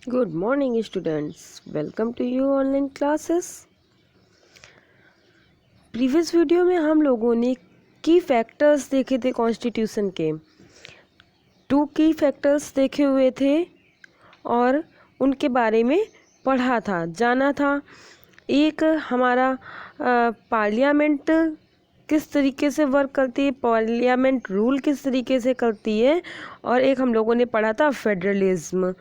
Good morning students, welcome to you online classes। Previous video में हम लोगों ने की फैक्टर्स देखे थे कॉन्स्टिट्यूशन के। 2 की फैक्टर्स देखे हुए थे और उनके बारे में पढ़ा था, जाना था। एक हमारा पार्लियामेंट किस तरीके से वर्क करती है, पार्लियामेंट रूल किस तरीके से करती है, और एक हम लोगों ने पढ़ा था फेडरलिज्म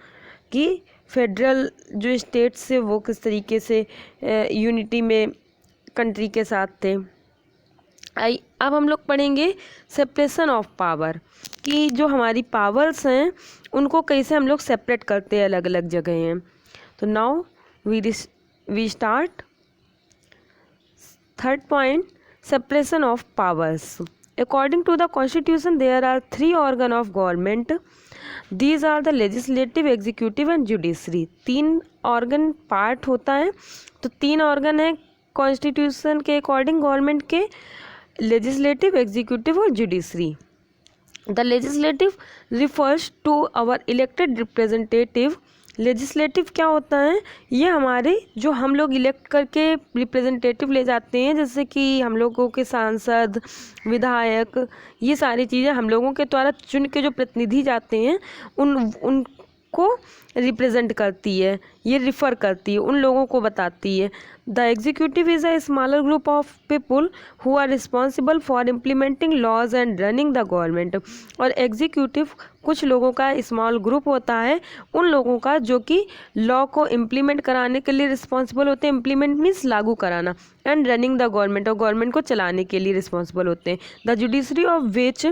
कि फेडरल जो स्टेट्स से वो किस तरीके से यूनिटी में कंट्री के साथ थे। अब हम लोग पढ़ेंगे सेपरेशन ऑफ पावर कि जो हमारी पावर्स हैं उनको कैसे हम लोग सेपरेट करते हैं, अलग अलग जगह हैं। तो now we start. Third point, separation of powers. According to the constitution there are 3 organ of government. These are the legislative, executive and judiciary. 3 organ part होता है, तो 3 organ है कॉन्स्टिट्यूशन के अकॉर्डिंग गवर्नमेंट के, लेजिस्लेटिव, एग्जीक्यूटिव और judiciary. The legislative refers to our elected representative. Legislative क्या होता है, ये हमारे जो हम लोग इलेक्ट करके रिप्रेजेंटेटिव ले जाते हैं, जैसे कि हम लोगों के सांसद, विधायक, ये सारी चीज़ें हम लोगों के द्वारा चुन के जो प्रतिनिधि जाते हैं उनको रिप्रेजेंट करती है, ये रिफ़र करती है, उन लोगों को बताती है। The executive is a smaller group of people who are responsible for implementing laws and running the government. और एग्जीक्यूटिव कुछ लोगों का स्मॉल ग्रुप होता है, उन लोगों का जो कि लॉ को इम्प्लीमेंट कराने के लिए रिस्पॉन्सिबल होते हैं। इम्प्लीमेंट मीन्स लागू कराना, एंड रनिंग द गवर्नमेंट, और गवर्नमेंट को चलाने के लिए रिस्पॉन्सिबल होते हैं। The judiciary of which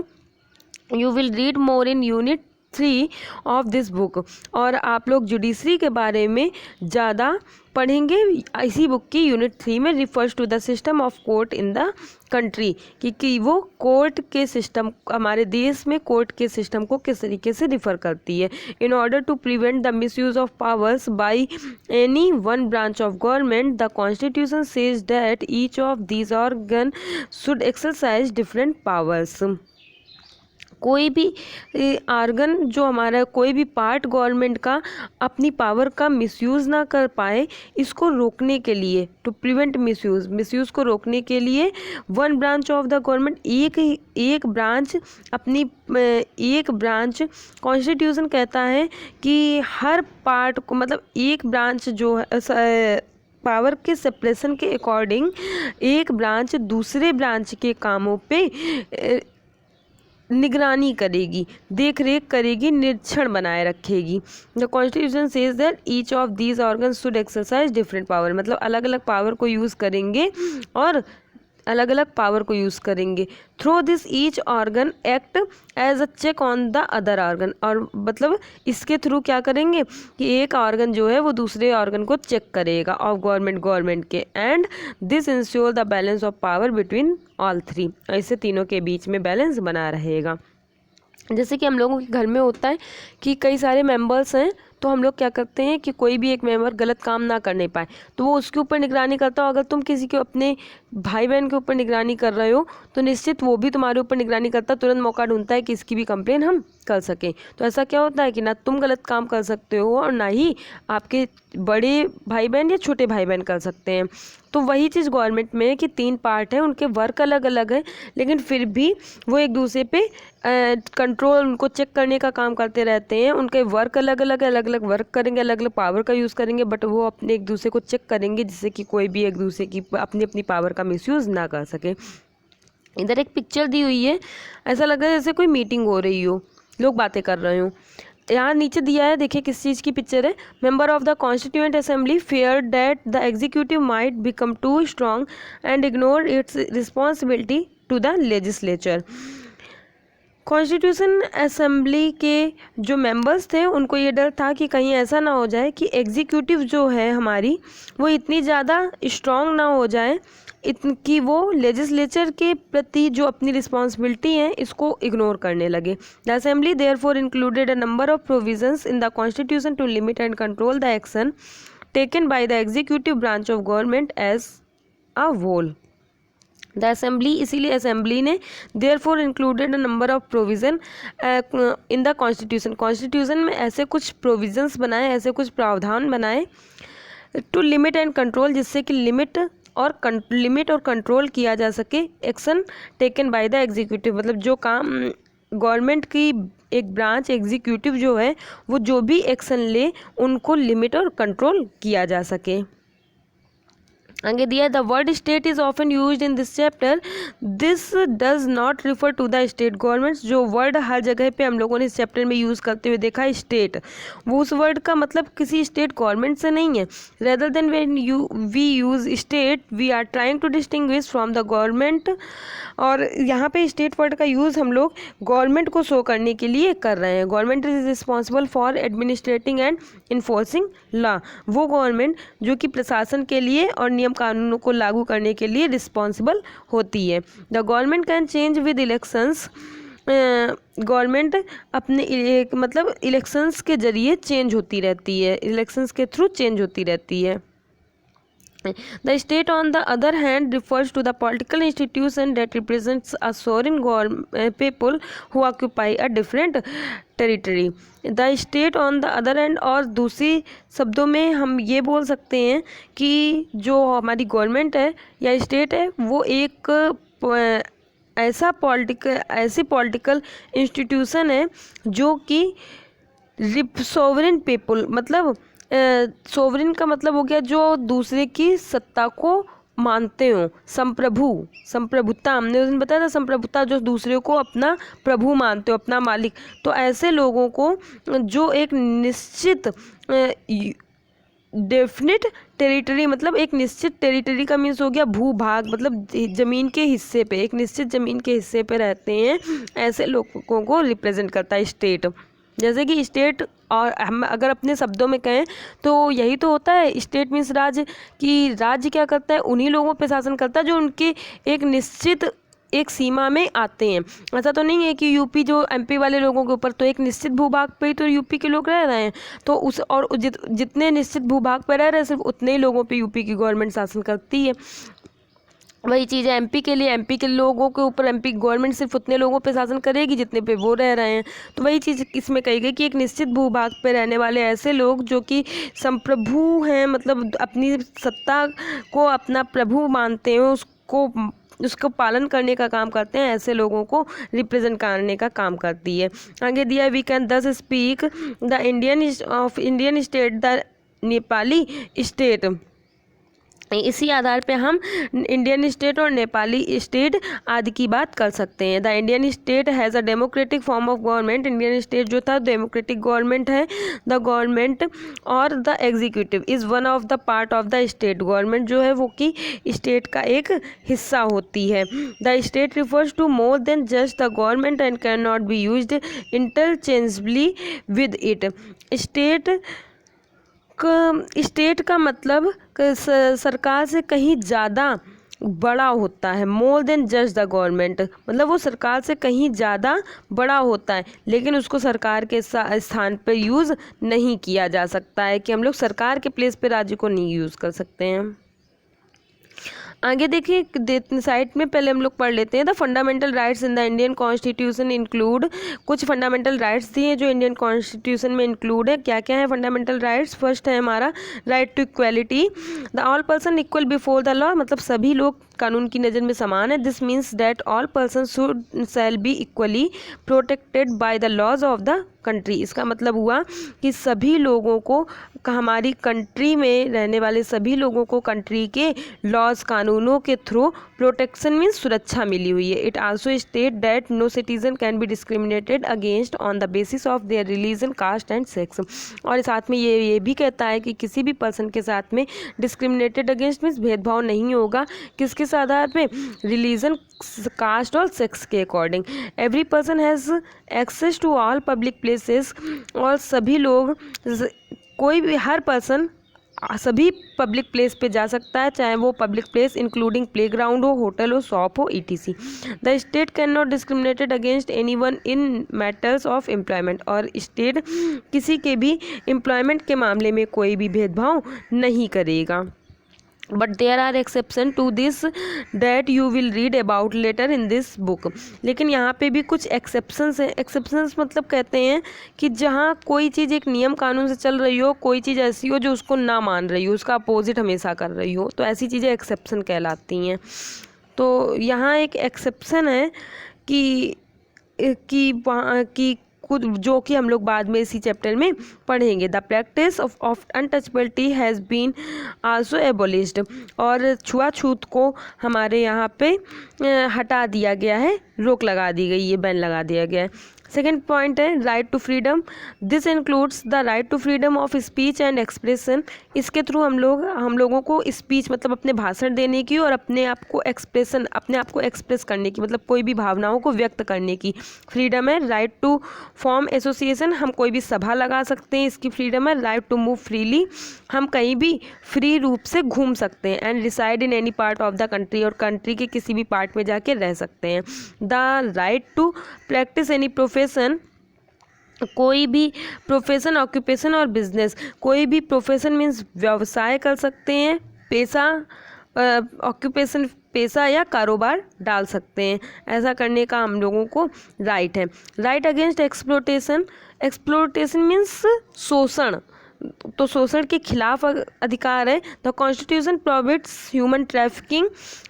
you will read more in unit 3 of this book. और आप लोग जुडिशरी के बारे में ज़्यादा पढ़ेंगे इसी बुक की यूनिट 3 में। Refers to the system of court in the country, कि वो कोर्ट के सिस्टम, हमारे देश में कोर्ट के सिस्टम को किस तरीके से रिफ़र करती है। In order to prevent the misuse of powers by any one branch of government, the constitution says that each of these organ should exercise different powers. कोई भी आर्गन जो हमारा, कोई भी पार्ट गवर्नमेंट का अपनी पावर का मिसयूज़ ना कर पाए, इसको रोकने के लिए, टू प्रिवेंट मिसयूज़ को रोकने के लिए one branch of the government, एक ब्रांच अपनी, एक ब्रांच, कॉन्स्टिट्यूशन कहता है कि हर पार्ट को, मतलब एक ब्रांच जो है पावर के सेपरेशन के अकॉर्डिंग, एक ब्रांच दूसरे ब्रांच के कामों पे निगरानी करेगी, देख रेख करेगी, निरीक्षण बनाए रखेगी। The constitution says that each of these organ should exercise different power, मतलब अलग अलग पावर को यूज़ करेंगे और अलग अलग पावर को यूज़ करेंगे। Through this each organ act as a check on the other organ, और मतलब इसके थ्रू क्या करेंगे कि एक ऑर्गन जो है वो दूसरे ऑर्गन को चेक करेगा ऑफ गवर्नमेंट के, and this ensure the balance of power between all 3। ऐसे तीनों के बीच में बैलेंस बना रहेगा। जैसे कि हम लोगों के घर में होता है कि कई सारे मेंबर्स हैं, तो हम लोग क्या करते हैं कि कोई भी एक मेंबर गलत काम ना करने पाए, तो वो उसके ऊपर निगरानी करता हो। अगर तुम किसी के अपने भाई बहन के ऊपर निगरानी कर रहे हो, तो निश्चित वो भी तुम्हारे ऊपर निगरानी करता, तुरंत मौका ढूंढता है कि इसकी भी कंप्लेन हम कर सकें। तो ऐसा क्या होता है कि ना तुम गलत काम कर सकते हो और ना ही आपके बड़े भाई बहन या छोटे भाई बहन कर सकते हैं। तो वही चीज़ गवर्नमेंट में है कि 3 पार्ट हैं, उनके वर्क अलग अलग है, लेकिन फिर भी वो एक दूसरे पे कंट्रोल, उनको चेक करने का काम करते रहते हैं। उनके वर्क अलग अलग है, अलग अलग वर्क करेंगे, अलग अलग पावर का यूज़ करेंगे, बट वो अपने एक दूसरे को चेक करेंगे जिससे कि कोई भी एक दूसरे की अपनी अपनी पावर का मिसयूज़ ना कर सके। इधर एक पिक्चर दी हुई है, ऐसा लग रहा है जैसे कोई मीटिंग हो रही हो, लोग बातें कर रहे हो। यहाँ नीचे दिया है, देखिए किस चीज़ की पिक्चर है। Member of the constituent assembly fear that the executive might become too strong and ignore its responsibility to the legislature. Constitution assembly के जो मेंबर्स थे उनको ये डर था कि कहीं ऐसा ना हो जाए कि एग्जीक्यूटिव जो है हमारी, वो इतनी ज़्यादा स्ट्रॉन्ग ना हो जाए कि वो लेजिस्लेचर के प्रति जो अपनी रिस्पॉन्सिबिलिटी है इसको इग्नोर करने लगे। The assembly therefore included a number of provisions in the constitution to limit and control the action taken by the executive branch of government as a whole. The assembly, इसीलिए assembly ने therefore included a number of provision in the constitution, constitution में ऐसे कुछ provisions बनाए, ऐसे कुछ प्रावधान बनाए टू लिमिट एंड कंट्रोल, जिससे कि लिमिट और कंट्रोल किया जा सके action taken by the executive, मतलब जो काम गवर्नमेंट की एक ब्रांच एग्जीक्यूटिव जो है वो जो भी एक्शन ले उनको लिमिट और कंट्रोल किया जा सके। आगे दिया the word state is often used in this chapter, this does not refer to the state governments. जो वर्ड हर जगह पे हम लोगों ने इस चैप्टर में यूज़ करते हुए देखा है स्टेट, वो उस वर्ड का मतलब किसी स्टेट गवर्नमेंट से नहीं है। Rather than when we use state we are trying to distinguish from the government, और यहाँ पे स्टेट वर्ड का यूज़ हम लोग गवर्नमेंट को शो करने के लिए कर रहे हैं। Government is responsible for administrating and enforcing law, वो गवर्नमेंट जो कि प्रशासन के लिए और नियम कानूनों को लागू करने के लिए रिस्पॉन्सिबल होती है। The government can change with elections, government अपने मतलब इलेक्शंस के जरिए चेंज होती रहती है, इलेक्शंस के थ्रू चेंज होती रहती है। The state on the other hand refers to the political institution that represents a sovereign people who occupy a different territory. The state on the other hand, और दूसरी शब्दों में हम ये बोल सकते हैं कि जो हमारी गवर्नमेंट है या स्टेट है वो एक ऐसी पॉलिटिकल इंस्टीट्यूशन है जो कि सोवरेन पीपल, मतलब सोवरेन का मतलब हो गया जो दूसरे की सत्ता को मानते हो, संप्रभुता हमने उस दिन बताया था, संप्रभुता जो दूसरे को अपना प्रभु मानते हो, अपना मालिक। तो ऐसे लोगों को जो एक निश्चित डेफिनेट टेरिटरी, मतलब एक निश्चित टेरिटरी का मीन्स हो गया भूभाग, मतलब ज़मीन के हिस्से पे, एक निश्चित ज़मीन के हिस्से पे रहते हैं, ऐसे लोगों को रिप्रेजेंट करता है स्टेट। जैसे कि स्टेट, और हम अगर अपने शब्दों में कहें तो यही तो होता है स्टेट मीन्स राज्य, कि राज्य क्या करता है, उन्हीं लोगों पे शासन करता है जो उनके एक निश्चित एक सीमा में आते हैं। ऐसा तो नहीं है कि यूपी जो एमपी वाले लोगों के ऊपर तो एक निश्चित भूभाग पे ही तो यूपी के लोग रह रहे हैं, तो उस और जितने निश्चित भूभाग पे रह रहे हैं सिर्फ उतने ही लोगों पे यूपी की गवर्नमेंट शासन करती है। वही चीज़ है एमपी के लिए, एमपी के लोगों के ऊपर एमपी गवर्नमेंट सिर्फ उतने लोगों पे शासन करेगी जितने पे वो रह रहे हैं। तो वही चीज़ इसमें कही गई कि एक निश्चित भूभाग पे रहने वाले ऐसे लोग जो कि संप्रभु हैं, मतलब अपनी सत्ता को अपना प्रभु मानते हैं, उसको पालन करने का काम करते हैं, ऐसे लोगों को रिप्रेजेंट करने का काम करती है। आगे दिया वी कैन दस speak the Indian state the Nepali state, इसी आधार पे हम इंडियन स्टेट और नेपाली स्टेट आदि की बात कर सकते हैं। The Indian state has a democratic form of government, Indian state जो था डेमोक्रेटिक गवर्नमेंट है। द गवर्नमेंट और the executive is one of the part of the state, government जो है वो कि स्टेट का एक हिस्सा होती है। The state refers to more than just the government and can not be used interchangeably with it. State का मतलब सरकार से कहीं ज़्यादा बड़ा होता है, more than just the government, मतलब वो सरकार से कहीं ज़्यादा बड़ा होता है, लेकिन उसको सरकार के स्थान पर यूज़ नहीं किया जा सकता है, कि हम लोग सरकार के प्लेस पे राज्य को नहीं यूज़ कर सकते हैं। आगे देखिए साइड में पहले हम लोग पढ़ लेते हैं the fundamental rights in the Indian constitution include, कुछ फंडामेंटल राइट्स दिए जो इंडियन कॉन्स्टिट्यूशन में इंक्लूड है। क्या क्या है फंडामेंटल राइट्स? फर्स्ट है हमारा right to equality, the all person equal before the law, मतलब सभी लोग कानून की नज़र में समान है। This means that all person should shall be equally protected by the laws of the country. इसका मतलब हुआ कि सभी लोगों को, हमारी कंट्री में रहने वाले सभी लोगों को कंट्री के लॉज कानूनों के थ्रू प्रोटेक्शन मीन्स सुरक्षा मिली हुई है। It also state that no citizen can be discriminated against on the basis of their religion, caste and sex. और साथ में ये भी कहता है कि किसी भी पर्सन के साथ में डिस्क्रिमिनेटेड अगेंस्ट मीन्स भेदभाव नहीं होगा, किसके आधार पे? रिलीजन, कास्ट और सेक्स के according. Every person has access to all public places, और सभी लोग, कोई भी, हर पर्सन सभी पब्लिक प्लेस पे जा सकता है, चाहे वो पब्लिक प्लेस इंक्लूडिंग प्लेग्राउंड हो, होटल हो, शॉप हो, ETC। The state can not discriminated against anyone in matters of employment, और स्टेट किसी के भी एम्प्लॉयमेंट के मामले में कोई भी भेदभाव नहीं करेगा। But there are exception to this that you will read about later in this book. लेकिन यहाँ पे भी कुछ एक्सेप्शंस हैं। एक्सेप्शंस मतलब कहते हैं कि जहाँ कोई चीज़ एक नियम कानून से चल रही हो, कोई चीज़ ऐसी हो जो उसको ना मान रही हो, उसका अपोजिट हमेशा कर रही हो, तो ऐसी चीज़ें एक्सेप्शन कहलाती हैं। तो यहाँ एक एक्सेप्शन है कि वहाँ की खुद, जो कि हम लोग बाद में इसी चैप्टर में पढ़ेंगे। The practice of untouchability has been also abolished. और छुआछूत को हमारे यहाँ पे हटा दिया गया है, रोक लगा दी गई है, बैन लगा दिया गया है। सेकेंड पॉइंट है right to freedom. This includes the right to freedom of speech and expression. इसके थ्रू हम लोगों को स्पीच मतलब अपने भाषण देने की और अपने आप को एक्सप्रेस करने की, मतलब कोई भी भावनाओं को व्यक्त करने की फ्रीडम है। राइट टू फॉर्म एसोसिएशन, हम कोई भी सभा लगा सकते हैं, इसकी फ्रीडम है। राइट टू मूव फ्रीली, हम कहीं भी फ्री रूप से घूम सकते हैं। And reside in any part of the country, और कंट्री के किसी भी पार्ट में जाके रह सकते हैं। The right to practise any profession, कोई भी प्रोफेशन, ऑक्यूपेशन और बिजनेस, कोई भी प्रोफेशन मीन्स व्यवसाय कर सकते हैं, पेशा, ऑक्यूपेशन पेशा या कारोबार डाल सकते हैं। ऐसा करने का हम लोगों को राइट है। Right against exploitation, exploitation means शोषण, तो शोषण के खिलाफ अधिकार है। The constitution prohibits human trafficking,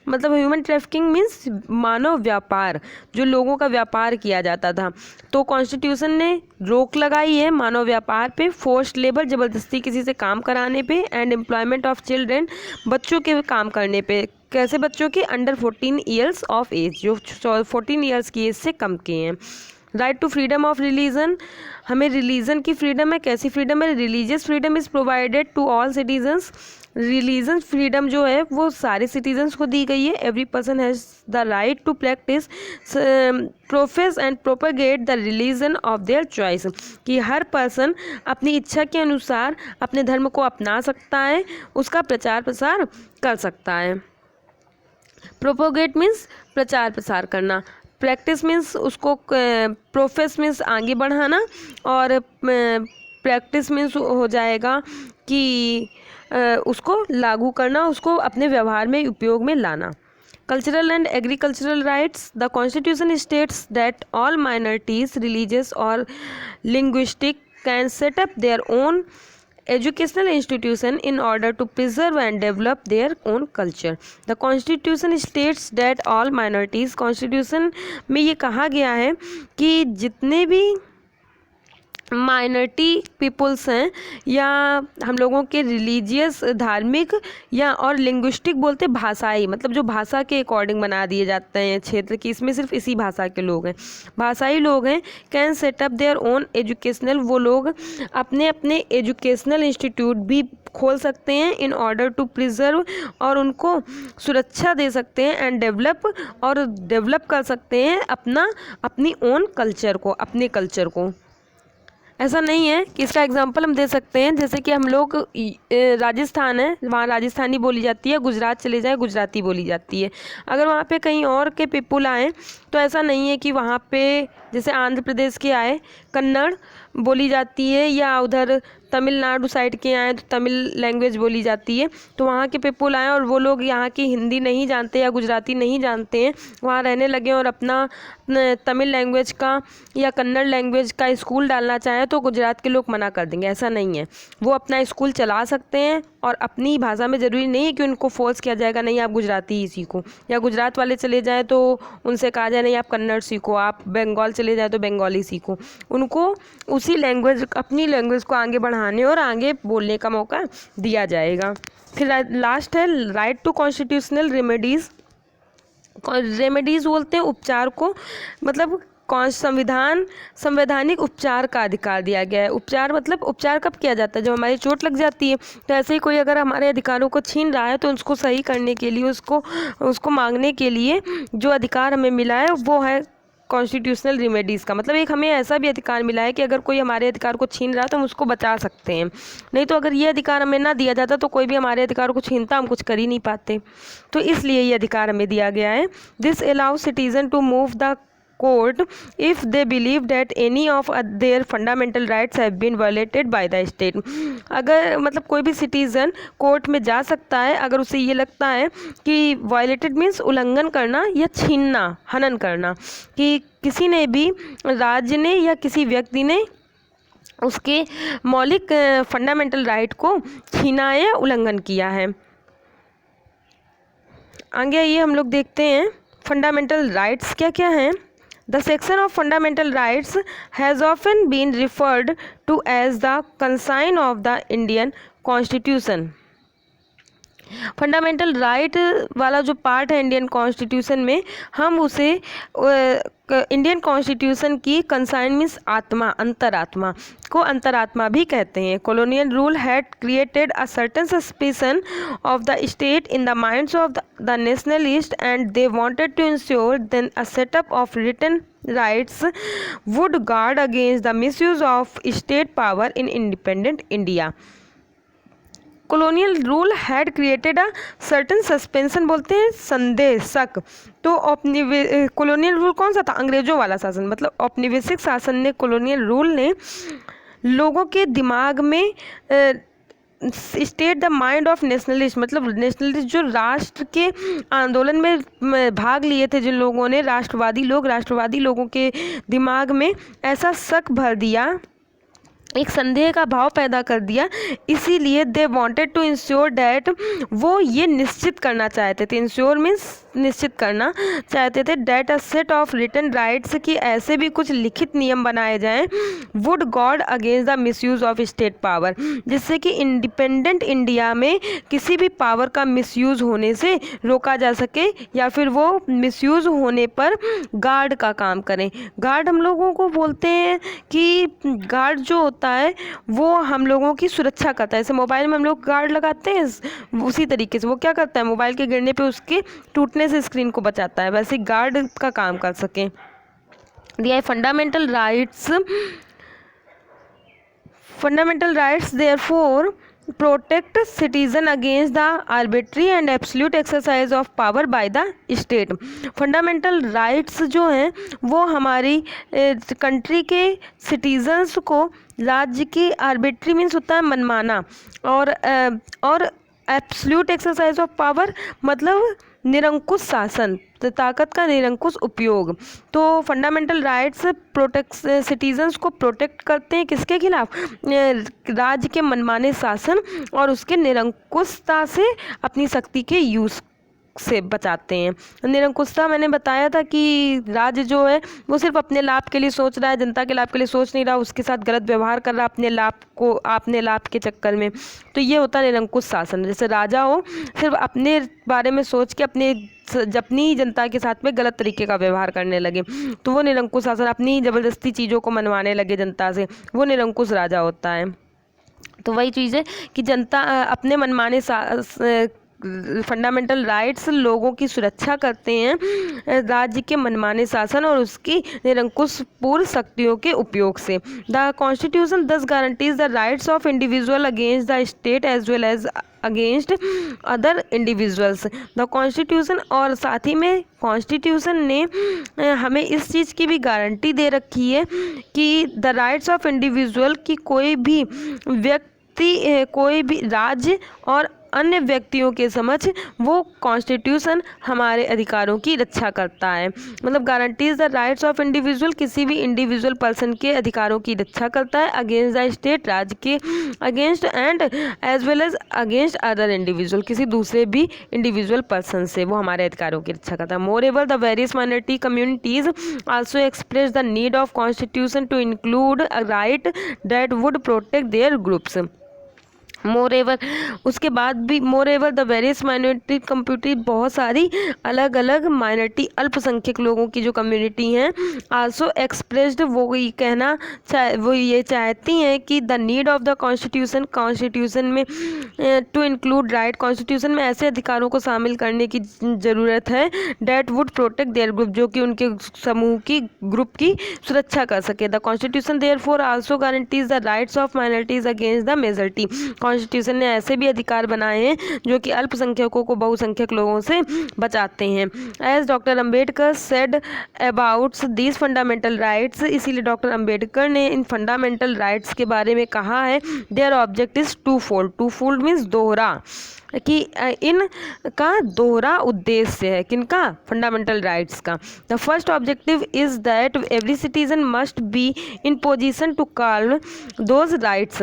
मतलब ह्यूमन ट्रैफिकिंग मीन्स मानव व्यापार, जो लोगों का व्यापार किया जाता था, तो कॉन्स्टिट्यूशन ने रोक लगाई है मानव व्यापार पे। फोर्स्ड लेबर, जबरदस्ती किसी से काम कराने पे। एंड एम्प्लॉयमेंट ऑफ चिल्ड्रेन, बच्चों के काम करने पे। कैसे बच्चों के? अंडर 14 ईयर्स ऑफ एज, जो 14 ईयर्स की एज से कम के हैं। Right to freedom of religion, हमें रिलीजन की फ्रीडम है। कैसी फ्रीडम है? Religious freedom is provided to all citizens. Religion freedom जो है वो सारे सिटीजन्स को दी गई है। Every person has the right to practise, profess and propagate the religion of their choice, कि हर पर्सन अपनी इच्छा के अनुसार अपने धर्म को अपना सकता है, उसका प्रचार प्रसार कर सकता है। प्रोपोगेट मीन्स प्रचार प्रसार करना, प्रैक्टिस मीन्स उसको, प्रोफेस मीन्स आगे बढ़ाना, और प्रैक्टिस मीन्स हो जाएगा कि उसको लागू करना, उसको अपने व्यवहार में उपयोग में लाना। Cultural and agricultural rights, the constitution states that all minorities, religious or linguistic can set up their own educational institution in order to preserve and develop their own culture. The constitution states that all minorities, constitution में ये कहा गया है कि जितने भी minority peoples हैं, या हम लोगों के रिलीजियस, धार्मिक, या और लिंग्विस्टिक बोलते भाषाई, मतलब जो भाषा के अकॉर्डिंग बना दिए जाते हैं क्षेत्र की, इसमें सिर्फ इसी भाषा के लोग हैं, भाषाई लोग हैं। Can set up their own educational, वो लोग अपने अपने एजुकेशनल इंस्टीट्यूट भी खोल सकते हैं। इन ऑर्डर टू प्रिजर्व, और उनको सुरक्षा दे सकते हैं। एंड डेवलप, और डेवलप कर सकते हैं अपनी ओन कल्चर को, अपने कल्चर को। ऐसा नहीं है कि इसका एग्जांपल हम दे सकते हैं, जैसे कि हम लोग राजस्थान है, वहाँ राजस्थानी बोली जाती है, गुजरात चले जाए गुजराती बोली जाती है। अगर वहाँ पे कहीं और के पीपल आए तो ऐसा नहीं है कि वहाँ पे, जैसे आंध्र प्रदेश के आए कन्नड़ बोली जाती है, या उधर तमिलनाडु साइड के आए तो तमिल लैंग्वेज बोली जाती है। तो वहाँ के पीपल आए और वो लोग यहाँ की हिंदी नहीं जानते या गुजराती नहीं जानते हैं, वहाँ रहने लगे और अपना तमिल लैंग्वेज का या कन्नड़ लैंग्वेज का स्कूल डालना चाहें तो गुजरात के लोग मना कर देंगे। ऐसा नहीं है, वो अपना स्कूल चला सकते हैं और अपनी भाषा में। ज़रूरी नहीं है कि उनको फोर्स किया जाएगा नहीं आप गुजराती ही सीखो, या गुजरात वाले चले जाएँ तो उनसे कहा जाए नहीं आप कन्नड़ सीखो, आप बंगाल चले जाए तो बंगाली सीखो। उनको उसी लैंग्वेज, अपनी लैंग्वेज को आगे बढ़ाने और आगे बोलने का मौका दिया जाएगा। फिर लास्ट है right to constitutional remedies. Remedies बोलते हैं उपचार को, मतलब संवैधानिक उपचार का अधिकार दिया गया है। उपचार मतलब उपचार कब किया जाता है? जब हमारी चोट लग जाती है। तो ऐसे ही कोई अगर हमारे अधिकारों को छीन रहा है तो उसको सही करने के लिए, उसको मांगने के लिए जो अधिकार हमें मिला है वो है कॉन्स्टिट्यूशनल रेमेडीज़ का। मतलब एक हमें ऐसा भी अधिकार मिला है कि अगर कोई हमारे अधिकार को छीन रहा है तो हम उसको बचा सकते हैं। नहीं तो अगर ये अधिकार हमें ना दिया जाता तो कोई भी हमारे अधिकार को छीनता, हम कुछ कर ही नहीं पाते। तो इसलिए ये अधिकार हमें दिया गया है। This allows citizen to move the court if they believe that any of their fundamental rights have been violated by the state। अगर मतलब कोई भी सिटीज़न कोर्ट में जा सकता है अगर उसे ये लगता है कि वायलेटेड मीन्स उल्लंघन करना या छीनना, हनन करना, कि किसी ने भी, राज्य ने या किसी व्यक्ति ने उसके मौलिक फंडामेंटल राइट को छीना या उल्लंघन किया है। आगे ये हम लोग देखते हैं फंडामेंटल राइट्स क्या क्या हैं। The section of fundamental rights has often been referred to as the conscience of the Indian constitution. Fundamental right वाला जो पार्ट है इंडियन कॉन्स्टिट्यूशन में, हम उसे इंडियन कॉन्स्टिट्यूशन की कंसाइन मीन्स आत्मा, अंतरात्मा को अंतरात्मा भी कहते हैं। Colonial rule had created a certain suspicion of the state in the minds of the nationalist and they wanted to ensure then a setup of written rights would guard against the misuse of state power in independent India। Colonial rule had created a certain suspension बोलते हैं संदेह, शक। तो colonial rule कौन सा था? अंग्रेजों वाला शासन, मतलब औपनिवेशिक शासन ने, कॉलोनियल रूल ने लोगों के दिमाग में state the mind of nationalist, मतलब नेशनलिस्ट जो राष्ट्र के आंदोलन में भाग लिए थे जिन लोगों ने, राष्ट्रवादी लोगों के दिमाग में ऐसा शक भर दिया, एक संदेह का भाव पैदा कर दिया। इसीलिए they wanted to ensure that, वो ये निश्चित करना चाहते थे, इंश्योर मीन्स निश्चित करना चाहते थे, that a set of written rights, कि ऐसे भी कुछ लिखित नियम बनाए जाएं, would guard against the misuse of state power, जिससे कि इंडिपेंडेंट इंडिया में किसी भी पावर का मिसयूज होने से रोका जा सके या फिर वो मिसयूज होने पर गार्ड का काम करें। गार्ड हम लोगों को बोलते हैं कि गार्ड जो होता है वो हम लोगों की सुरक्षा करता है। जैसे मोबाइल में हम लोग गार्ड लगाते हैं, उसी तरीके से वो क्या करता है, मोबाइल के गिरने पे उसके टूटने से स्क्रीन को बचाता है, वैसे गार्ड का काम कर सकें। दिया fundamental rights therefore protect citizen against the arbitrary and absolute exercise of power by the state. Fundamental rights जो हैं वो हमारी कंट्री के सिटीजन्स को राज्य की, आर्बिट्री मीन्स होता है मनमाना, और एब्सोल्यूट एक्सरसाइज ऑफ पावर मतलब निरंकुश शासन, तो ताकत का निरंकुश उपयोग। तो फंडामेंटल राइट्स सिटीजन्स को प्रोटेक्ट करते हैं किसके खिलाफ? राज्य के मनमाने शासन और उसके निरंकुशता से अपनी शक्ति के यूज से बचाते हैं। निरंकुशता मैंने बताया था कि राज्य जो है वो सिर्फ अपने लाभ के लिए सोच रहा है, जनता के लाभ के लिए सोच नहीं रहा, उसके साथ गलत व्यवहार कर रहा अपने लाभ के चक्कर में, तो ये होता है निरंकुश शासन। जैसे राजा हो, सिर्फ अपने बारे में सोच के अपनी जनता के साथ में गलत तरीके का व्यवहार करने लगे, तो वो निरंकुश शासन, अपनी ज़बरदस्ती चीज़ों को मनवाने लगे जनता से, वो निरंकुश राजा होता है। तो वही चीज़ है कि जनता अपने मनमाने फंडामेंटल राइट्स लोगों की सुरक्षा करते हैं राज्य के मनमाने शासन और उसकी निरंकुश पूर्ण शक्तियों के उपयोग से। The constitution does guarantees the rights of individual against the state as well as against other individuals. The constitution, और साथ ही में कॉन्स्टिट्यूशन ने हमें इस चीज़ की भी गारंटी दे रखी है कि द राइट्स ऑफ इंडिविजुअल, की कोई भी व्यक्ति, कोई भी राज्य और अन्य व्यक्तियों के समक्ष वो कॉन्स्टिट्यूशन हमारे अधिकारों की रक्षा करता है। मतलब guarantees the rights of individual, किसी भी इंडिविजुअल पर्सन के अधिकारों की रक्षा करता है, अगेंस्ट द स्टेट, राज्य के against, and as well as against other individual, किसी दूसरे भी इंडिविजुअल पर्सन से वो हमारे अधिकारों की रक्षा करता है। Moreover the various minority communities also express the need of constitution to include a right that would protect their groups. Moreover, उसके बाद भी moreover the various minority community, बहुत सारी अलग अलग माइनॉरिटी अल्पसंख्यक लोगों की जो कम्युनिटी हैं, आल्सो एक्सप्रेस्ड, वो ये चाहती हैं कि the need of the constitution में टू इंक्लूड राइट, कॉन्स्टिट्यूशन में ऐसे अधिकारों को शामिल करने की ज़रूरत है that would protect there group, जो कि उनके समूह की, ग्रुप की सुरक्षा कर सके। The constitution therefore also guarantees the rights of minorities against the majority. Constitution ने ऐसे भी अधिकार बनाए हैं जो कि अल्पसंख्यकों को बहुसंख्यक लोगों से बचाते हैं। As doctor Ambedkar said about these fundamental rights, इसीलिए डॉक्टर अम्बेडकर ने इन फंडामेंटल राइट्स के बारे में कहा है, their object is twofold, twofold means दोहरा, कि इनका दोहरा उद्देश्य है, किनका, फंडामेंटल राइट्स का। The first objective is that every citizen must be in position to call those rights.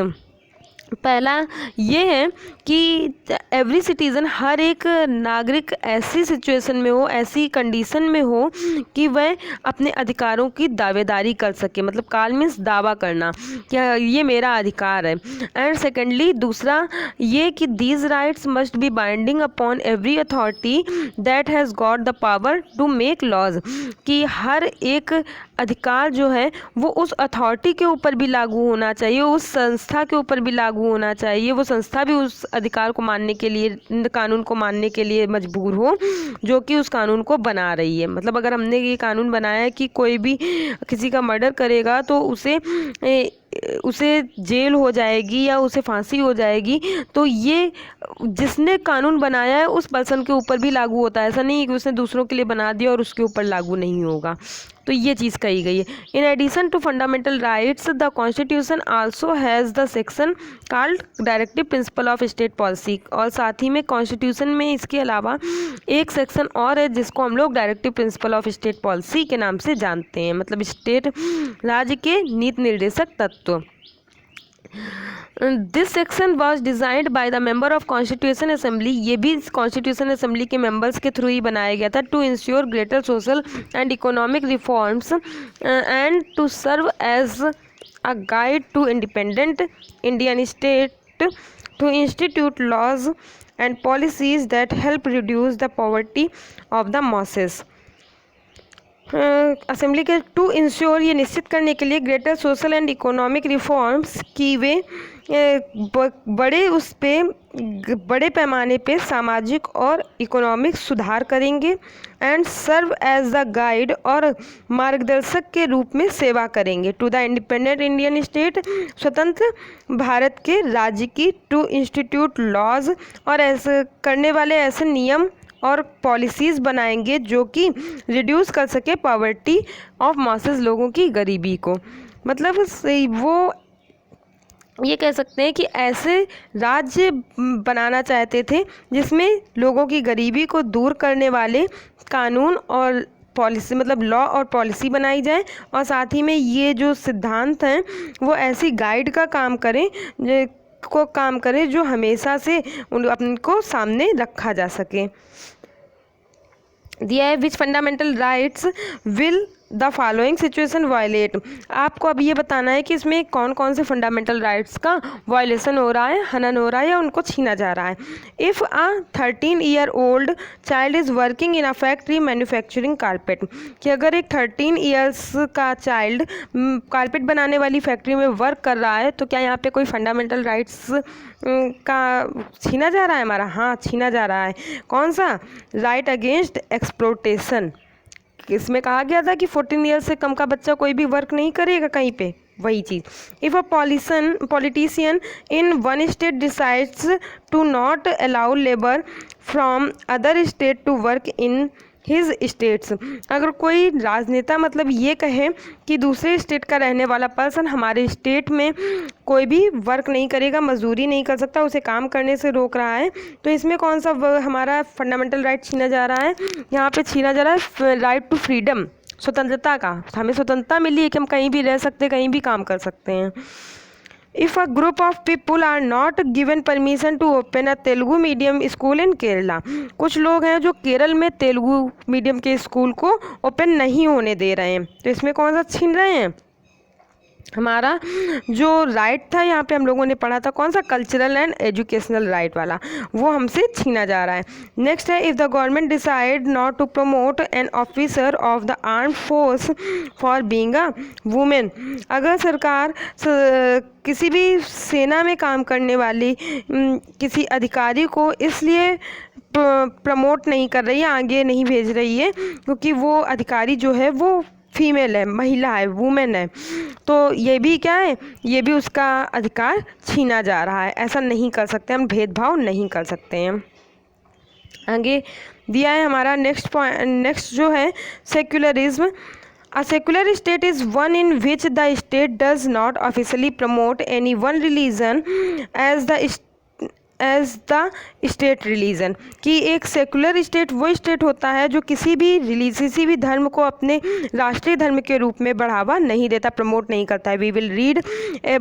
पहला ये है कि एवरी सिटीज़न, हर एक नागरिक ऐसी सिचुएशन में हो, ऐसी कंडीशन में हो कि वह अपने अधिकारों की दावेदारी कर सके, मतलब कॉल मीन्स दावा करना, क्या ये मेरा अधिकार है। एंड सेकेंडली दूसरा ये कि these rights must be binding upon every authority that has got the power to make laws, कि हर एक अधिकार जो है वो उस अथॉरिटी के ऊपर भी लागू होना चाहिए, उस संस्था के ऊपर भी लागू होना चाहिए, वो संस्था भी उस अधिकार को मानने के लिए, कानून को मानने के लिए मजबूर हो जो कि उस कानून को बना रही है। मतलब अगर हमने ये कानून बनाया है कि कोई भी किसी का मर्डर करेगा तो उसे जेल हो जाएगी या उसे फांसी हो जाएगी, तो ये जिसने कानून बनाया है उस पर्सन के ऊपर भी लागू होता है, ऐसा नहीं है कि उसने दूसरों के लिए बना दिया और उसके ऊपर लागू नहीं होगा। तो ये चीज़ कही गई है। In addition to fundamental rights the constitution also has the section called directive principle of state policy, और साथ ही में कॉन्स्टिट्यूशन में इसके अलावा एक सेक्शन और है जिसको हम लोग directive principle of state policy के नाम से जानते हैं, मतलब स्टेट राज्य के नीति निर्देशक तत्व। This section was designed by the member of constitution assembly, ये भी कॉन्स्टिट्यूशन असेंबली के मेंबर्स के थ्रू ही बनाया गया था, to ensure greater social and economic reforms and to serve as a guide to independent Indian state to institute laws and policies that help reduce the poverty of the masses. Assembly के to ensure, ये निश्चित करने के लिए greater social and economic reforms की वे बड़े पैमाने पे सामाजिक और इकोनॉमिक सुधार करेंगे, and serve as the guide, और मार्गदर्शक के रूप में सेवा करेंगे, to the independent Indian state, स्वतंत्र भारत के राज्य की, टू इंस्टीट्यूट लॉज, और ऐसे करने वाले ऐसे नियम और पॉलिसीज़ बनाएंगे जो कि रिड्यूस कर सके पॉवर्टी ऑफ मासेस, लोगों की गरीबी को। मतलब वो ये कह सकते हैं कि ऐसे राज्य बनाना चाहते थे जिसमें लोगों की गरीबी को दूर करने वाले कानून और पॉलिसी, मतलब लॉ और पॉलिसी बनाई जाए, और साथ ही में ये जो सिद्धांत हैं वो ऐसी गाइड का काम करें जो हमेशा से उनको सामने रखा जा सके। दिया है which fundamental rights will the following situation violate, आपको अब ये बताना है कि इसमें कौन कौन से फंडामेंटल राइट्स का वायलेशन हो रहा है, हनन हो रहा है या उनको छीना जा रहा है। If a 13-year-old child is working in a factory manufacturing carpet, कि अगर एक 13 ईयर्स का चाइल्ड कारपेट बनाने वाली फैक्ट्री में वर्क कर रहा है तो क्या यहाँ पे कोई फंडामेंटल राइट्स का छीना जा रहा है हमारा? हाँ, छीना जा रहा है। कौन सा? Right against exploitation. इसमें कहा गया था कि 14 ईयर्स से कम का बच्चा कोई भी वर्क नहीं करेगा कहीं पे, वही चीज़। If a politician in one state decides to not allow labour from other state to work in his states, अगर कोई राजनेता मतलब ये कहे कि दूसरे स्टेट का रहने वाला पर्सन हमारे स्टेट में कोई भी वर्क नहीं करेगा, मजदूरी नहीं कर सकता, उसे काम करने से रोक रहा है, तो इसमें कौन सा हमारा फंडामेंटल राइट छीना जा रहा है? यहाँ पे छीना जा रहा है राइट टू फ्रीडम, स्वतंत्रता का। हमें स्वतंत्रता मिली है कि हम कहीं भी रह सकते हैं, कहीं भी काम कर सकते हैं। If a group of people are not given permission to open a Telugu medium school इन केरला, कुछ लोग हैं जो केरल में तेलुगु मीडियम के स्कूल को ओपन नहीं होने दे रहे हैं, तो इसमें कौन सा छीन रहे हैं? हमारा जो राइट था यहाँ पे हम लोगों ने पढ़ा था कौन सा? कल्चरल एंड एजुकेशनल राइट वाला, वो हमसे छीना जा रहा है। नेक्स्ट है if the government decide not to promote an officer of the arm force for being a women, अगर सरकार किसी भी सेना में काम करने वाली किसी अधिकारी को इसलिए प्रमोट नहीं कर रही है, आगे नहीं भेज रही है क्योंकि वो अधिकारी जो है वो फीमेल है, महिला है, वुमेन है, तो ये भी क्या है, ये भी उसका अधिकार छीना जा रहा है। ऐसा नहीं कर सकते, हम भेदभाव नहीं कर सकते हैं। आगे दिया है हमारा नेक्स्ट पॉइंट, नेक्स्ट जो है secularism. A secular state is one in which the state does not officially promote any one religion as the state religion, कि एक सेकुलर स्टेट वो स्टेट होता है जो किसी भी धर्म को अपने राष्ट्रीय धर्म के रूप में बढ़ावा नहीं देता, प्रमोट नहीं करता है। We will read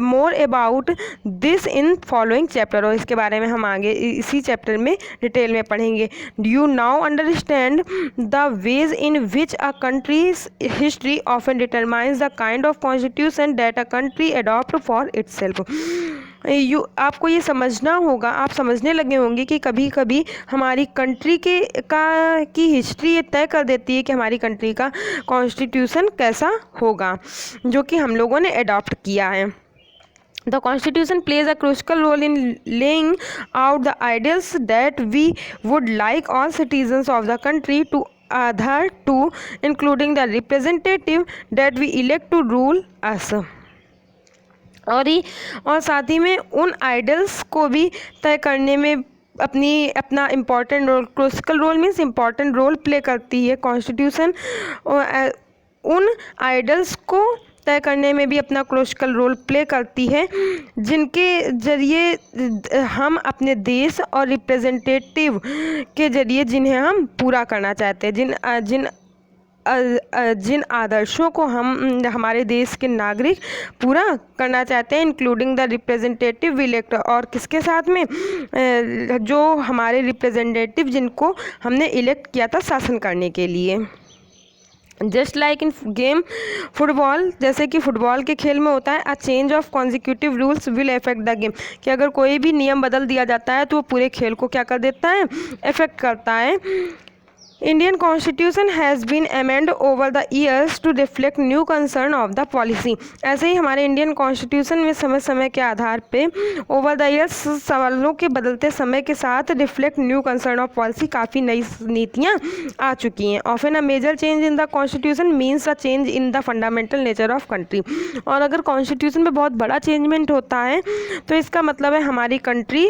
more about this in following chapter, और इसके बारे में हम आगे इसी चैप्टर में डिटेल में पढ़ेंगे। Do you now understand the ways in which a countries history often determines the kind of constitution that a country adopt for itself. आपको ये समझना होगा, आप समझने लगे होंगे कि कभी कभी हमारी कंट्री की हिस्ट्री ये तय कर देती है कि हमारी कंट्री का कॉन्स्टिट्यूशन कैसा होगा, जो कि हम लोगों ने अडॉप्ट किया है। The Constitution plays a crucial role in laying out the ideals that we would like all citizens of the country to adhere to, including the representative that we elect to rule us. और साथ ही में उन idols को भी तय करने में अपना important role, crucial role means important role play करती है कॉन्स्टिट्यूशन। उन आइडल्स को तय करने में भी अपना क्रूशियल रोल प्ले करती है, जिनके ज़रिए हम अपने देश और रिप्रेजेंटेटिव के ज़रिए जिन्हें हम पूरा करना चाहते हैं, जिन आदर्शों को हम हमारे देश के नागरिक पूरा करना चाहते हैं, इंक्लूडिंग द रिप्रेजेंटेटिव इलेक्ट, और किसके साथ में, जो हमारे रिप्रेजेंटेटिव जिनको हमने इलेक्ट किया था शासन करने के लिए। Just like in game football, जैसे कि फुटबॉल के खेल में होता है, a change of consecutive rules will affect the game, कि अगर कोई भी नियम बदल दिया जाता है तो वो पूरे खेल को क्या कर देता है, अफेक्ट करता है। Indian Constitution has been amended over the years to reflect new concern of the policy। ऐसे ही हमारे इंडियन कॉन्स्टिट्यूशन में समय समय के आधार पे ओवर द ईयर्स, सवालों के बदलते समय के साथ reflect new concern of policy, काफ़ी नई नीतियाँ आ चुकी हैं। Often a major change in the constitution means a change in the fundamental nature of country. और अगर कॉन्स्टिट्यूशन में बहुत बड़ा चेंजमेंट होता है तो इसका मतलब है हमारी कंट्री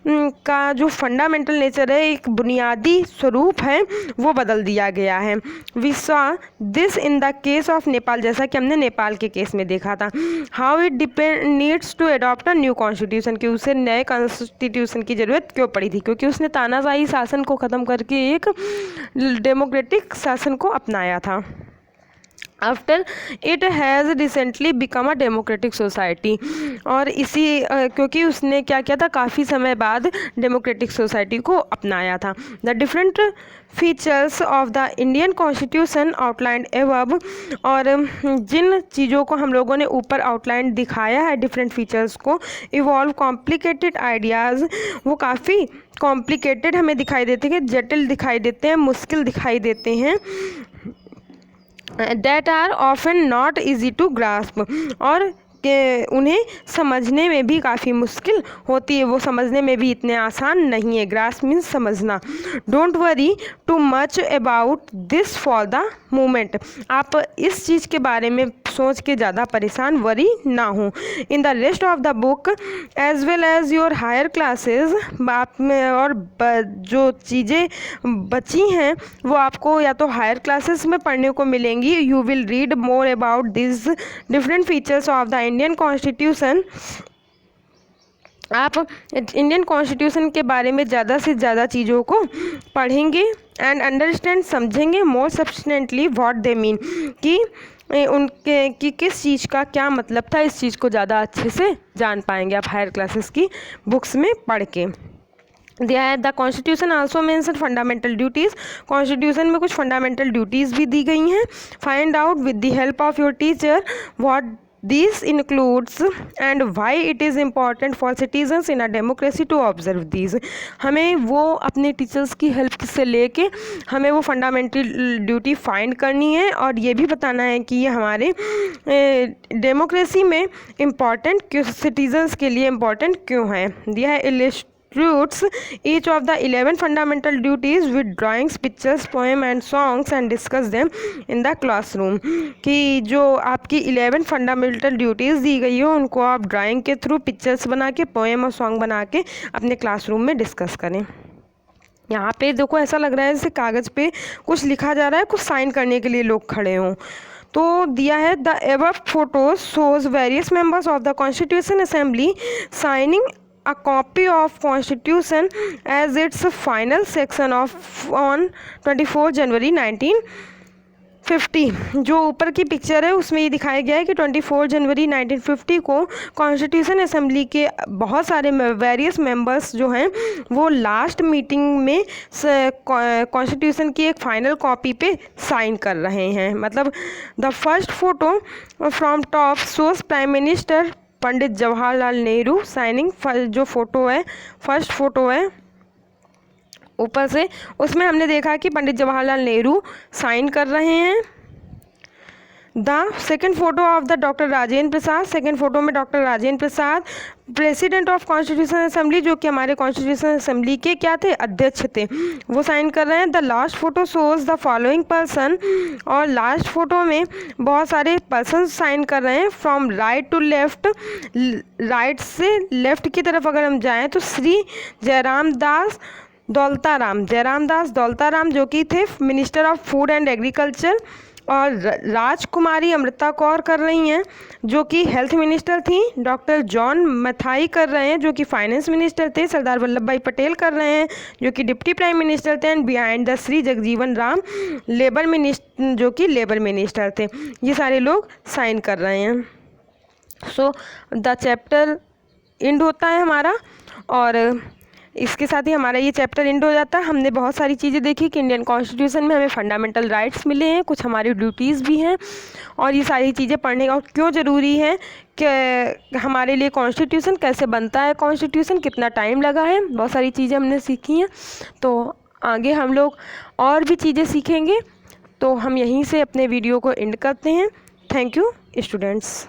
का जो फंडामेंटल नेचर है, एक बुनियादी स्वरूप है, वो बदल दिया गया है। We saw this in the case of Nepal, जैसा कि हमने नेपाल के केस में देखा था। How it needs to adopt a new constitution, कि उसे नए कॉन्स्टिट्यूशन की ज़रूरत क्यों पड़ी थी, क्योंकि उसने तानाशाही शासन को ख़त्म करके एक डेमोक्रेटिक शासन को अपनाया था। After it has recently become a democratic society, और इसी क्योंकि उसने क्या किया था, काफ़ी समय बाद डेमोक्रेटिक सोसाइटी को अपनाया था। The different features of the Indian constitution outlined above, और जिन चीज़ों को हम लोगों ने ऊपर आउटलाइन दिखाया है, डिफरेंट फीचर्स को, इवॉल्व कॉम्प्लिकेटेड आइडियाज़, वो काफ़ी कॉम्प्लिकेटेड हमें दिखाई देते हैं, जटिल दिखाई देते हैं, मुश्किल दिखाई देते हैं, that are often not easy to grasp, और उन्हें समझने में भी काफ़ी मुश्किल होती है, वो समझने में भी इतने आसान नहीं है। ग्रास्प मीन्स समझना। Don't worry too much about this for the moment, आप इस चीज़ के बारे में सोच के ज़्यादा परेशान वरी ना हो। In the rest of the book as well as your higher classes, आप में और जो चीज़ें बची हैं वो आपको या तो हायर क्लासेस में पढ़ने को मिलेंगी। You will read more about this different features of the Indian constitution. आप इंडियन कॉन्स्टिट्यूशन के बारे में ज़्यादा से ज़्यादा चीज़ों को पढ़ेंगे एंड अंडरस्टैंड, समझेंगे मोर सब्सटेंटली व्हाट दे मीन, कि उनके कि किस चीज़ का क्या मतलब था, इस चीज़ को ज़्यादा अच्छे से जान पाएंगे आप हायर क्लासेस की बुक्स में पढ़ के। The constitution also mention fundamental duties, constitution में कुछ फंडामेंटल ड्यूटीज़ भी दी गई हैं। Find out with the help of your teacher what This includes and why it is important for citizens in a democracy to observe these। हमें वो अपने teachers की help से लेके हमें वो फंडामेंटल ड्यूटी फाइंड करनी है, और ये भी बताना है कि ये हमारे डेमोक्रेसी में इम्पॉर्टेंट क्यों, सिटीजन्स के लिए इम्पॉर्टेंट क्यों है। दिया है constitutes each of the 11 fundamental duties with drawings, pictures, poem and songs and discuss them in the classroom। कि जो आपकी 11 फंडामेंटल ड्यूटीज़ दी गई हो उनको आप ड्राइंग के थ्रू, पिक्चर्स बना के, पोएम और सॉन्ग बना के अपने क्लासरूम में डिस्कस करें। यहाँ पे देखो ऐसा लग रहा है जैसे कागज़ पे कुछ लिखा जा रहा है, कुछ साइन करने के लिए लोग खड़े हों। तो दिया है the above photos shows various members of the constitution assembly signing a copy of constitution as its final section of on 24 जनवरी 1950। जो ऊपर की पिक्चर है उसमें ये दिखाया गया है कि 24 जनवरी 1950 को कॉन्स्टिट्यूशन असेंबली के बहुत सारे वेरियस मेंबर्स जो हैं वो लास्ट मीटिंग में कॉन्स्टिट्यूशन की एक फाइनल कॉपी पे साइन कर रहे हैं। मतलब the first photo from top shows prime minister Pandit Jawaharlal Nehru signing. जो फ़ोटो है, फर्स्ट फ़ोटो है ऊपर से, उसमें हमने देखा कि पंडित जवाहरलाल नेहरू साइन कर रहे हैं। The second photo of the doctor Rajendra Prasad, second photo में doctor Rajendra Prasad president of constitution assembly, जो कि हमारे कॉन्स्टिट्यूशन असेंबली के क्या थे, अध्यक्ष थे, वो साइन कर रहे हैं। The last photo shows the following person, और लास्ट फोटो में बहुत सारे पर्सन साइन कर रहे हैं from right to left. Right से लेफ्ट की तरफ अगर हम जाएं तो श्री जयराम दास दौलताराम जो कि थे minister of food and agriculture, और राजकुमारी अमृता कौर कर रही हैं जो कि हेल्थ मिनिस्टर थी। डॉक्टर जॉन मथाई कर रहे हैं जो कि फाइनेंस मिनिस्टर थे। सरदार वल्लभ भाई पटेल कर रहे हैं जो कि डिप्टी प्राइम मिनिस्टर थे। And behind the Shri Jagjivan Ram labour minister जो कि लेबर मिनिस्टर थे। ये सारे लोग साइन कर रहे हैं। सो द चैप्टर एंड होता है हमारा, और इसके साथ ही हमारा ये चैप्टर एंड हो जाता है। हमने बहुत सारी चीज़ें देखी कि इंडियन कॉन्स्टिट्यूशन में हमें फंडामेंटल राइट्स मिले हैं, कुछ हमारी ड्यूटीज़ भी हैं, और ये सारी चीज़ें पढ़ने का क्यों ज़रूरी है कि हमारे लिए कॉन्स्टिट्यूशन कैसे बनता है, कॉन्स्टिट्यूशन कितना टाइम लगा है, बहुत सारी चीज़ें हमने सीखी हैं। तो आगे हम लोग और भी चीज़ें सीखेंगे। तो हम यहीं से अपने वीडियो को एंड करते हैं। Thank you students.